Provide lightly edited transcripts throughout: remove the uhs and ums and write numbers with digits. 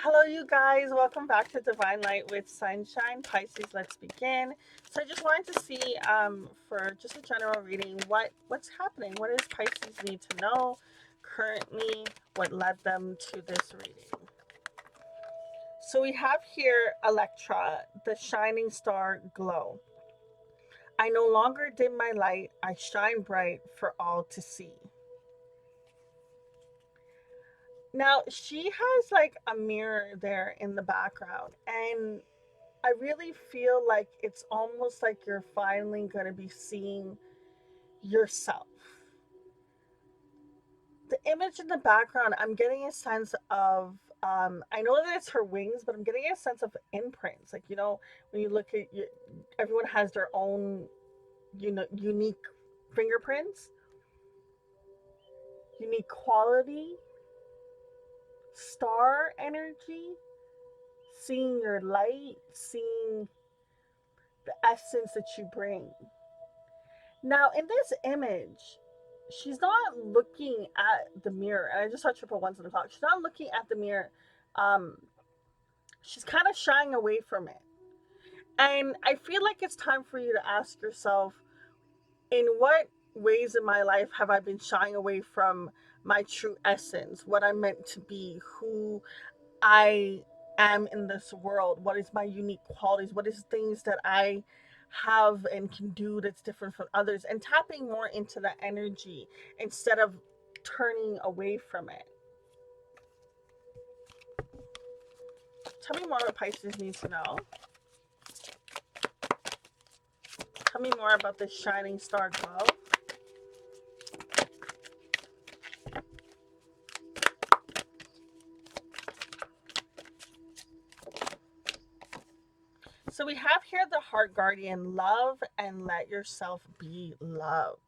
Hello, you guys. Welcome back to Divine Light with Sunshine Pisces. Let's begin. So, I just wanted to see, for just a general reading, what's happening. What does Pisces need to know currently? What led them to this reading? So, we have here Electra, the shining star glow. I no longer dim my light. I shine bright for all to see. Now, she has like a mirror there in the background, and I really feel like it's almost like you're finally going to be seeing yourself. The image in the background, I'm getting a sense of, I know that it's her wings, but I'm getting a sense of imprints. Like, when you look at your, everyone has their own, unique fingerprints, unique quality, star energy, seeing your light, seeing the essence that you bring. Now, in this image, she's not looking at the mirror. And I just saw triple ones on the clock. She's not looking at the mirror. Um, she's kind of shying away from it. And I feel like it's time for you to ask yourself, in what ways in my life have I been shying away from my true essence, what I'm meant to be, who I am in this world, what is my unique qualities, what is things that I have and can do that's different from others, and tapping more into that energy instead of turning away from it. Tell me more what Pisces needs to know. Tell me more about this shining star glow. So we have here the heart guardian, love and let yourself be loved.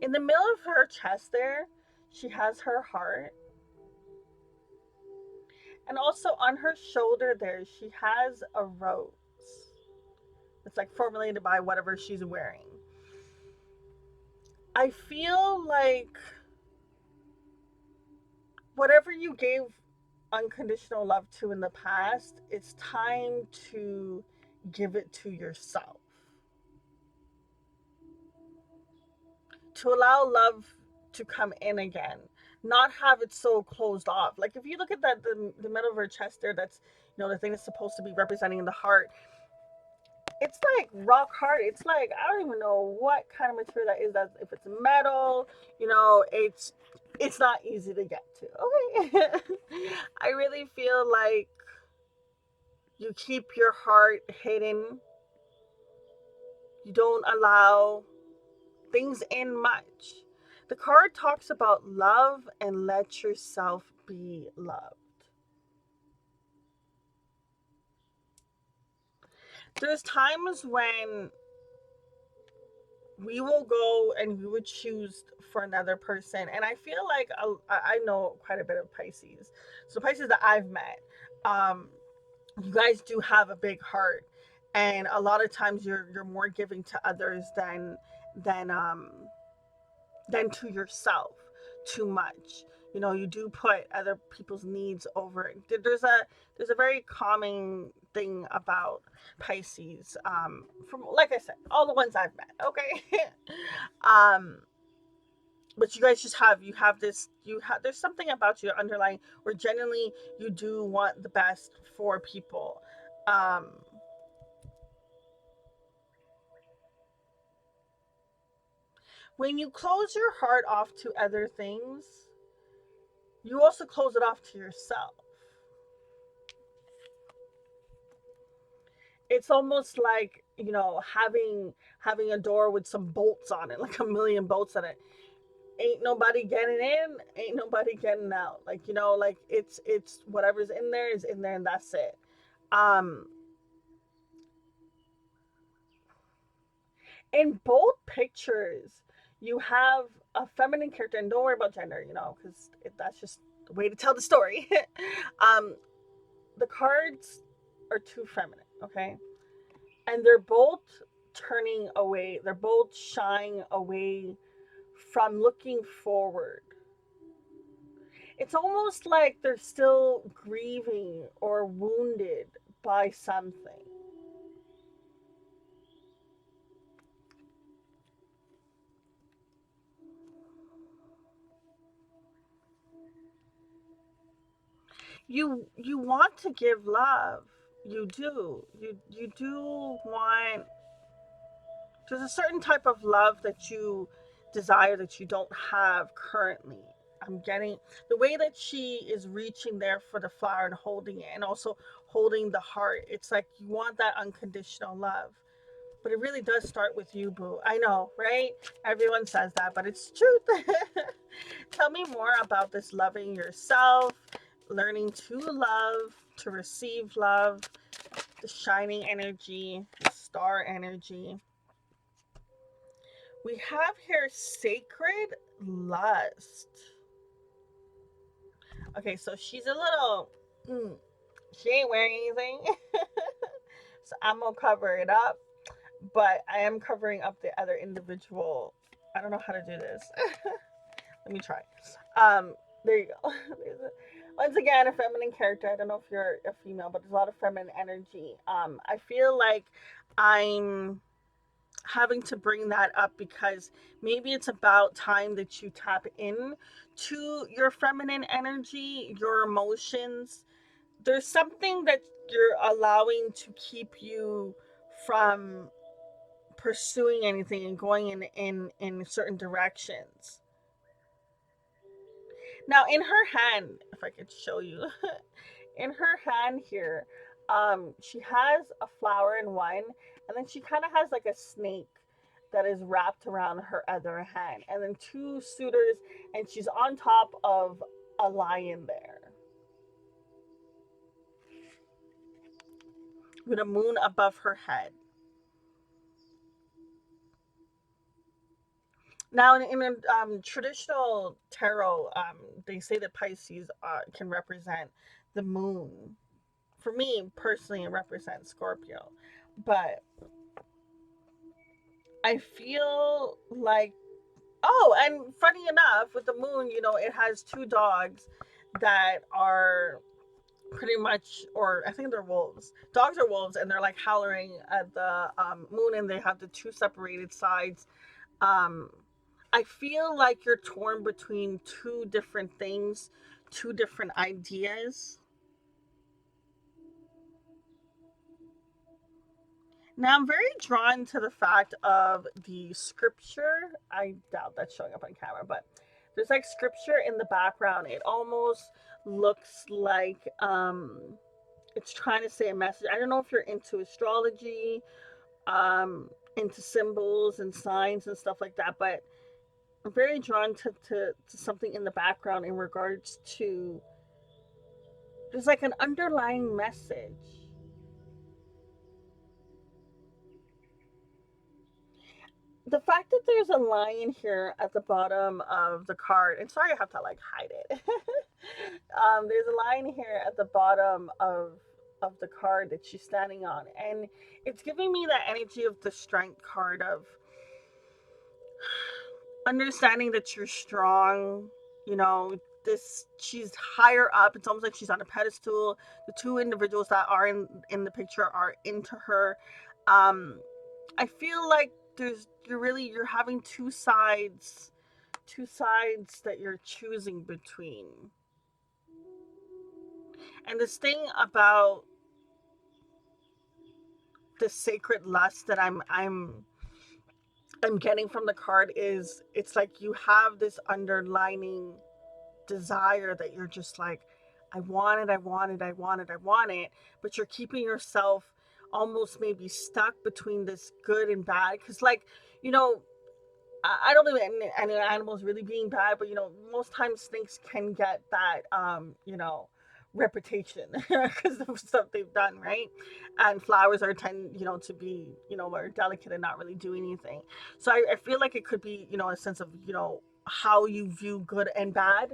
In the middle of her chest there, she has her heart. And also on her shoulder there, she has a rose. It's like formulated by whatever she's wearing. I feel like whatever you gave unconditional love to in the past, it's time to give it to yourself. To allow love to come in again, not have it so closed off. Like if you look at that, the middle of her chest there, that's the thing that's supposed to be representing the heart. It's like rock hard. It's like I don't even know what kind of material that is. That if it's metal, it's not easy to get to. Okay, I really feel like you keep your heart hidden. You don't allow things in much. The card talks about love and let yourself be loved. There's times when we will go and we would choose for another person, and I feel like I know quite a bit of Pisces. So Pisces that I've met, um, you guys do have a big heart, and a lot of times you're more giving to others than um than to yourself too much. You do put other people's needs over it. There's a very common thing about Pisces, from, like I said, all the ones I've met. Okay. um but you guys just have, there's something about you underlying where genuinely you do want the best for people. um when you close your heart off to other things, you also close it off to yourself. It's almost like, having a door with some bolts on it, like a million bolts on it. Ain't nobody getting in, ain't nobody getting out. Like, like it's whatever's in there is in there, and that's it. um in both pictures, you have a feminine character, and don't worry about gender, because that's just the way to tell the story. um the cards are too feminine, okay, and they're both turning away, they're both shying away from looking forward. It's almost like they're still grieving or wounded by something. You want to give love. You do. You do want, there's a certain type of love that you desire that you don't have currently. I'm getting the way that she is reaching there for the flower and holding it and also holding the heart. It's like you want that unconditional love. But it really does start with you, boo. I know, right? Everyone says that, but it's truth. Tell me more about this loving yourself, learning to love, to receive love, the shining energy, the star energy. We have here sacred lust. Okay, so she's a little. She ain't wearing anything. So I'm going to cover it up. But I am covering up the other individual. I don't know how to do this. Let me try. There you go. Once again, a feminine character. I don't know if you're a female, but there's a lot of feminine energy. I feel like I'm having to bring that up because maybe it's about time that you tap in to your feminine energy, your emotions. There's something that you're allowing to keep you from pursuing anything and going in certain directions. Now in her hand, if I could show you, in her hand here, she has a flower in one, and then she kind of has like a snake that is wrapped around her other hand, and then two suitors, and she's on top of a lion there with a moon above her head. Now, in traditional tarot, they say that Pisces can represent the moon. For me personally, it represents Scorpio. But I feel like, oh, and funny enough, with the moon, it has two dogs that are pretty much, or I think they're wolves. Dogs are wolves, and they're like howling at the moon, and they have the two separated sides. Um, I feel like you're torn between two different things, two different ideas. Now, I'm very drawn to the fact of the scripture. I doubt that's showing up on camera, but there's like scripture in the background. It almost looks like it's trying to say a message. I don't know if you're into astrology, into symbols and signs and stuff like that, but I'm very drawn to something in the background in regards to, there's like an underlying message. The fact that there's a lion here at the bottom of the card, and sorry I have to like hide it. There's a lion here at the bottom of the card that she's standing on, and it's giving me that energy of the strength card of understanding that you're strong. This, she's higher up. It's almost like she's on a pedestal. The two individuals that are in the picture are into her. um I feel like you're having two sides that you're choosing between. And this thing about the sacred lust that I'm getting from the card is, it's like you have this underlining desire that you're just like, I want it, I want it, I want it, I want it, but you're keeping yourself almost maybe stuck between this good and bad. Because, like, you know I don't think any animals really being bad, but most times snakes can get that reputation because of stuff they've done, right? And flowers are tend to be more delicate and not really do anything. So I feel like it could be a sense of how you view good and bad,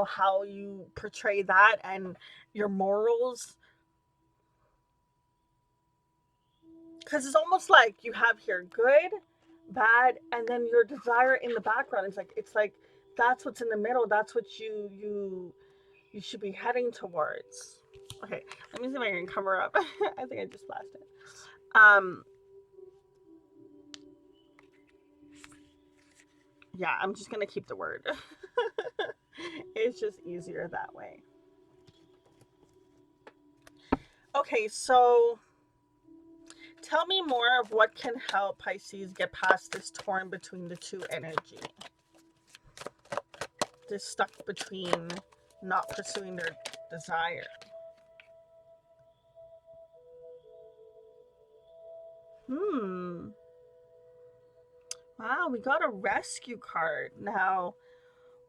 how you portray that, and your morals. Because it's almost like you have here good, bad, and then your desire in the background. It's like that's what's in the middle. That's what you should be heading towards. Okay, let me see if I can cover up. I think I just flashed it. Um, yeah, I'm just gonna keep the word. It's just easier that way. Okay, so tell me more of what can help Pisces get past this torn between the two energy. This stuck between not pursuing their desire. Hmm. Wow, we got a rescue card. Now,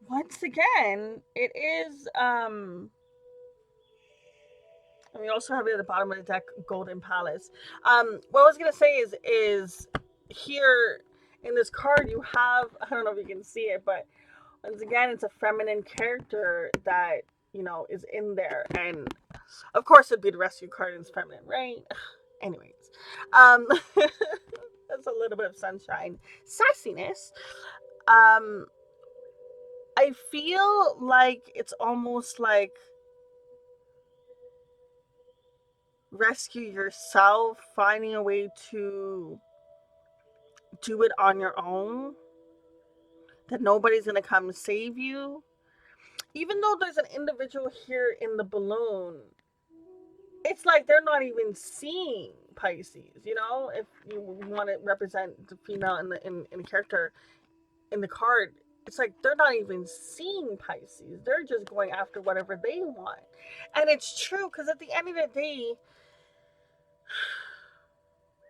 once again, it is and we also have it at the bottom of the deck, Golden Palace. What I was gonna say is here in this card you have, I don't know if you can see it, but once again it's a feminine character that is in there, and of course it'd be the rescue card and it's feminine, right? Anyways, um, that's a little bit of sunshine, sassiness. Um, I feel like it's almost like rescue yourself, finding a way to do it on your own, that nobody's going to come save you. Even though there's an individual here in the balloon, it's like they're not even seeing Pisces, if you want to represent the female in a character in the card. It's like they're not even seeing Pisces. They're just going after whatever they want. And it's true, because at the end of the day,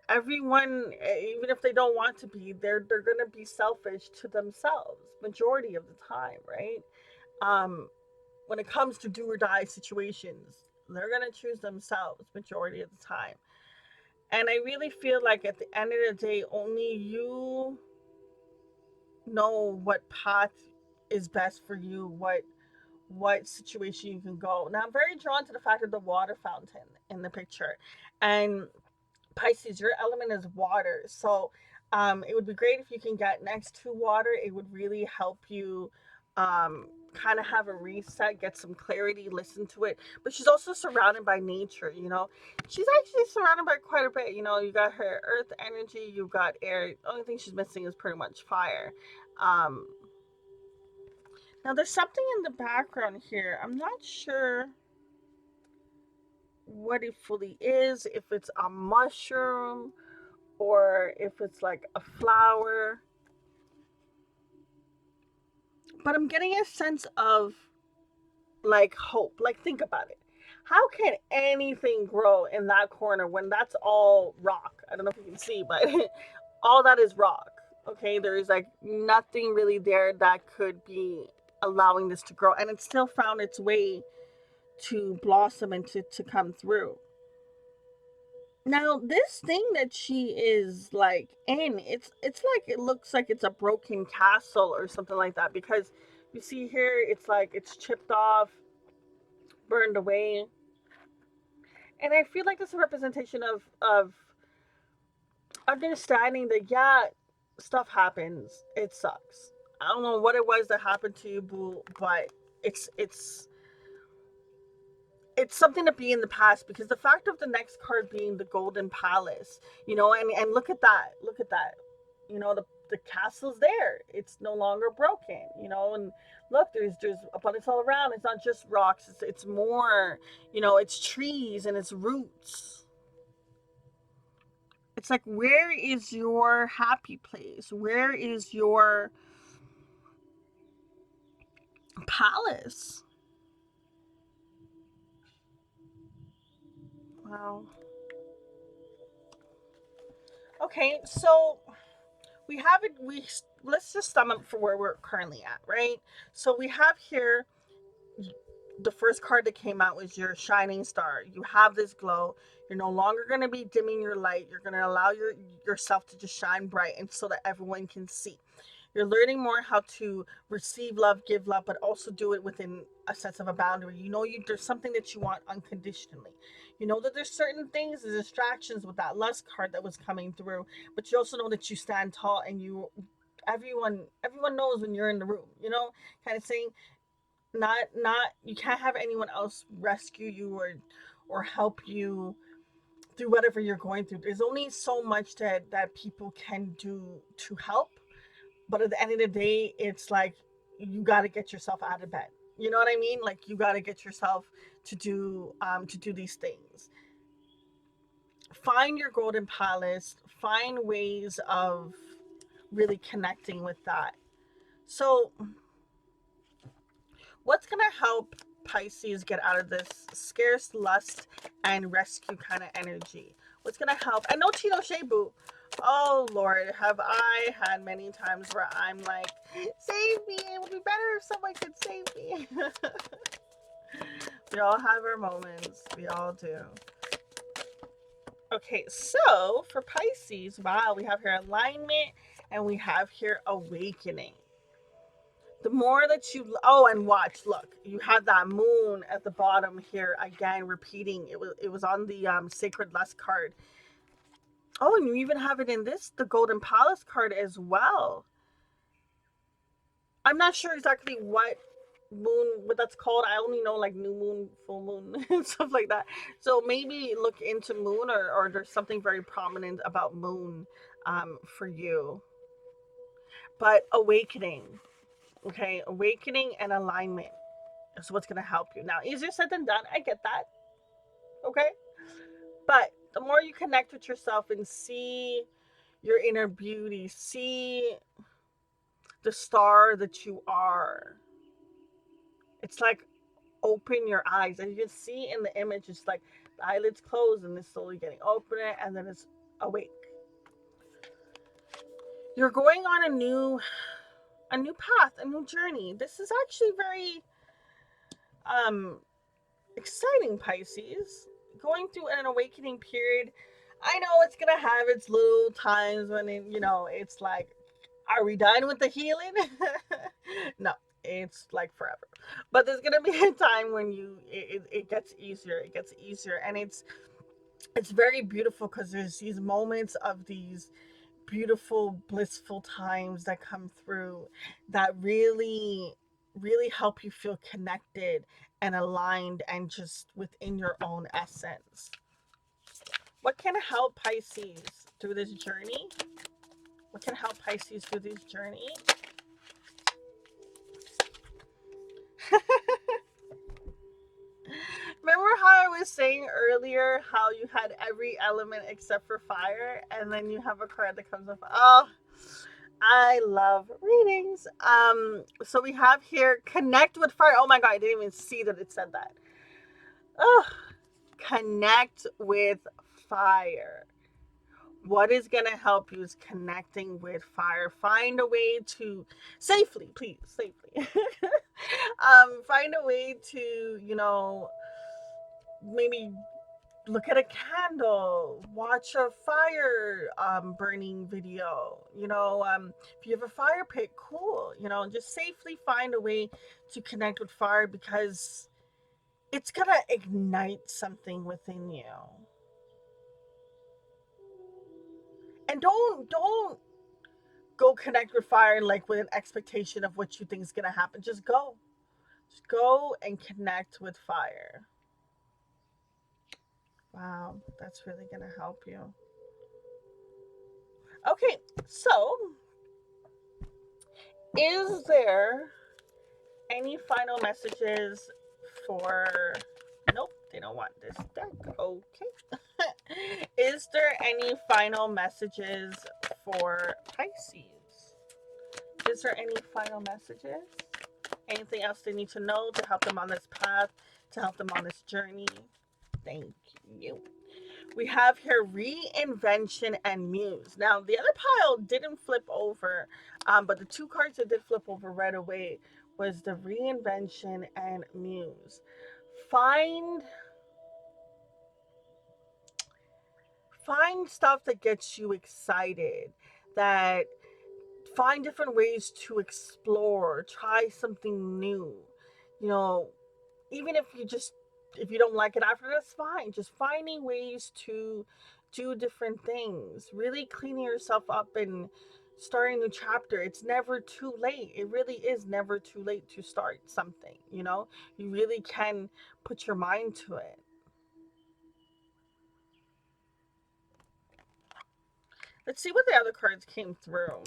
everyone, even if they don't want to be, they're going to be selfish to themselves majority of the time, right? um when it comes to do or die situations, they're going to choose themselves majority of the time. And I really feel like at the end of the day, only you know what path is best for you, what situation you can go. Now I'm very drawn to the fact of the water fountain in the picture. And Pisces, your element is water. So it would be great if you can get next to water. It would really help you kind of have a reset, get some clarity, listen to it. But she's also surrounded by nature. She's actually surrounded by quite a bit. You got her earth energy, you got air. The only thing she's missing is pretty much fire. Um, Now, there's something in the background here. I'm not sure what it fully is, if it's a mushroom or if it's like a flower. But I'm getting a sense of like hope. Like, think about it. How can anything grow in that corner when that's all rock? I don't know if you can see, but all that is rock. Okay, there's like nothing really there that could be allowing this to grow. And it still found its way to blossom and to come through. Now, this thing that she is like in, it's like it looks like it's a broken castle or something like that, because you see here it's like it's chipped off, burned away. And I feel like this is a representation of understanding that, yeah, stuff happens. It sucks. I don't know what it was that happened to you, boo, but it's it's it's something to be in the past, because the fact of the next card being the Golden Palace, and look at that, the castle's there. It's no longer broken, and look, there's abundance all around. It's not just rocks. It's more, it's trees and it's roots. It's like, where is your happy place? Where is your palace? Wow. Okay, so we have it. Let's just sum up for where we're currently at, right? So we have here the first card that came out was your shining star. You have this glow. You're no longer going to be dimming your light. You're going to allow yourself to just shine bright, and so that everyone can see. You're learning more how to receive love, give love, but also do it within a sense of a boundary. There's something that you want unconditionally. You know that there's certain things, the distractions with that lust card that was coming through, but you also know that you stand tall and everyone knows when you're in the room, kind of saying, not you can't have anyone else rescue you or help you through whatever you're going through. There's only so much that people can do to help, but at the end of the day, it's like you got to get yourself out of bed. You know what I mean? Like you got to get yourself to do these things. Find your golden palace. Find ways of really connecting with that. So, what's gonna help Pisces get out of this scarce lust and rescue kind of energy? What's gonna help? And no Tito Shebu. Oh Lord, have I had many times where I'm like, save me, it would be better if someone could save me. We all have our moments. We all do. Okay, so for Pisces, wow, we have here alignment and we have here awakening. The more that you, oh, and watch, look, you have that moon at the bottom here again, repeating. It was on the sacred lust card. Oh, and you even have it in this, the golden palace card as well. I'm not sure exactly what that's called. I only know like new moon, full moon, and stuff like that. So maybe look into moon, or there's something very prominent about moon for you. But awakening, okay, awakening and alignment is what's gonna help you. Now, easier said than done. I get that. Okay, but the more you connect with yourself and see your inner beauty, see the star that you are, it's like open your eyes, and you can see in the image, it's like the eyelids close and it's slowly getting opener, and then it's awake. You're going on a new path, a new journey. This is actually very um exciting, Pisces. Going through an awakening period. I know it's gonna have its little times when it's like, are we done with the healing? No, it's like forever. But there's gonna be a time when it gets easier. It gets easier, and it's very beautiful because there's these moments of these beautiful, blissful times that come through that really help you feel connected and aligned and just within your own essence. What can help Pisces through this journey? What can help Pisces through this journey? Remember how I was saying earlier how you had every element except for fire, and then you have a card that comes up. Oh, I love readings. So we have here connect with fire. Oh my god, I didn't even see that it said that. Oh, connect with fire. What is going to help you is connecting with fire. Find a way to safely, please, safely. Find a way to, maybe look at a candle, watch a fire burning video. If you have a fire pit, cool. Just safely find a way to connect with fire, because it's going to ignite something within you. And don't go connect with fire like with an expectation of what you think is gonna happen. Just go and connect with fire. Wow, that's really gonna help you. Okay, so is there any final messages for? Nope, they don't want this deck. Okay. Is there any final messages for Pisces? Is there any final messages? Anything else they need to know to help them on this path, to help them on this journey? Thank you. We have here reinvention and muse. Now, the other pile didn't flip over, but the two cards that did flip over right away was the reinvention and muse. Find stuff that gets you excited, that find different ways to explore, try something new. You know, even if you just If you don't like it after, that's fine. Just finding ways to do different things, really cleaning yourself up and starting a new chapter. It's never too late. It really is never too late to start something, you know? You really can put your mind to it. Let's see what the other cards came through.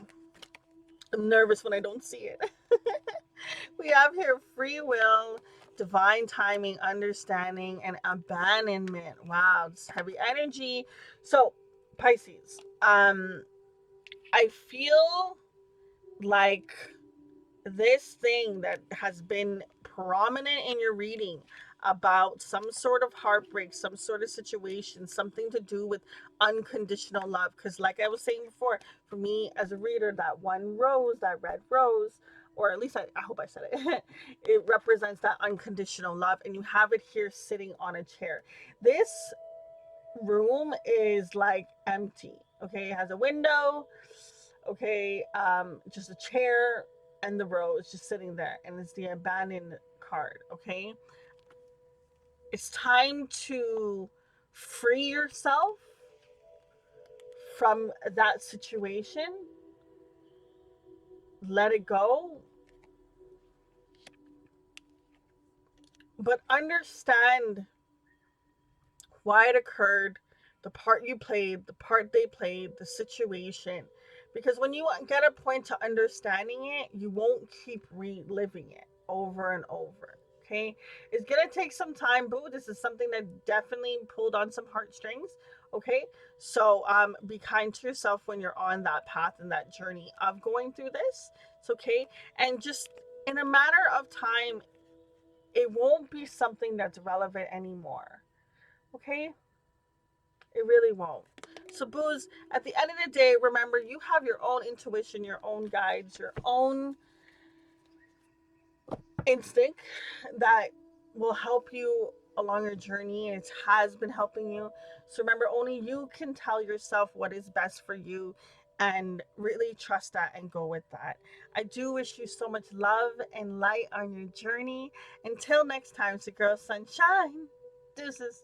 I'm nervous when I don't see it. We have here free will, divine timing, understanding, and abandonment. Wow, it's heavy energy. So, Pisces, I feel like this thing that has been prominent in your reading about some sort of heartbreak, some sort of situation, something to do with unconditional love. Because, like I was saying before, for me as a reader, that one rose, that red rose, or at least I hope I said it, it represents that unconditional love. And you have it here sitting on a chair. This room is like empty. Okay, it has a window. Okay, just a chair and the rose just sitting there, and it's the abandoned card. Okay, it's time to free yourself from that situation. Let it go, but understand why it occurred, the part you played, the part they played, the situation. Because when you get a point to understanding it, you won't keep reliving it over and over. Okay? It's gonna take some time, boo. This is something that definitely pulled on some heartstrings. Okay? So be kind to yourself when you're on that path and that journey of going through this. It's okay. And just in a matter of time, it won't be something that's relevant anymore. Okay? It really won't. So, booze, at the end of the day, remember you have your own intuition, your own guides, your own instinct that will help you along your journey. It has been helping you. So, remember, only you can tell yourself what is best for you and really trust that and go with that. I do wish you so much love and light on your journey. Until next time, it's your girl Sunshine. Deuces.